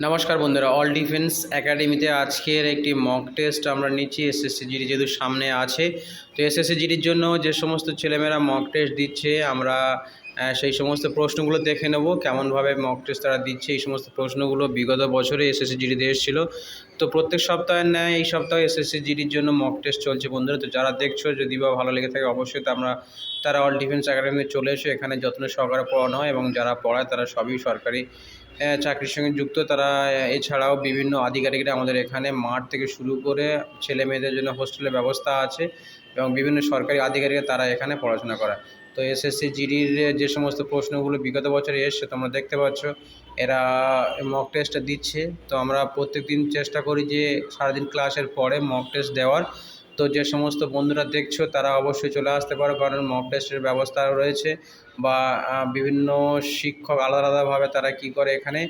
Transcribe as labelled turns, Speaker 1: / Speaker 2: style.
Speaker 1: নমস্কার বন্ধুরা, all defence একাডেমিতে আজকের একটি মক টেস্ট আমরা নিচ্ছি। এসএসসি জিডি যেহেতু সামনে আছে, তো এসএসসি জিডির জন্য যে সমস্ত ছেলেমেয়েরা মক টেস্ট দিচ্ছে আমরা সেই সমস্ত প্রশ্নগুলো দেখে নেব, কেমনভাবে মক টেস্ট তারা দিচ্ছে। এই সমস্ত প্রশ্নগুলো বিগত বছরে এসএসসি জিডিতে এসেছিলো, তো প্রত্যেক সপ্তাহের ন্যায় এই সপ্তাহে এসএসসি জিডির জন্য মক টেস্ট চলছে বন্ধুরা। তো যারা দেখছো, যদি বা ভালো লেগে থাকে অবশ্যই তারা অল ডিফেন্স একাডেমিতে চলে এসো। এখানে যত্ন সহকারে পড়ানো হয় এবং যারা পড়ায় তারা সবই সরকারি চাকরির সঙ্গে যুক্ত। তারা এছাড়াও বিভিন্ন আধিকারিকরা আমাদের এখানে মাঠ থেকে শুরু করে ছেলে মেয়েদের জন্য হোস্টেলের ব্যবস্থা আছে এবং বিভিন্ন সরকারি আধিকারিকরা তারা এখানে পড়াশোনা করায়। তো এসএসসি জিডির যে সমস্ত প্রশ্নগুলো বিগত বছরে এসছে তোমরা দেখতে পাচ্ছ, এরা মক টেস্টটা দিচ্ছে। তো আমরা প্রত্যেক দিন চেষ্টা করি যে সারাদিন ক্লাসের পরে মক টেস্ট দেওয়ার। তো যে সমস্ত বন্ধুরা দেখছো তারা অবশ্যই চলে আসতে পারো, কারণ মক টেস্টের ব্যবস্থা রয়েছে বা বিভিন্ন শিক্ষক আলাদা আলাদাভাবে তারা কী করে এখানে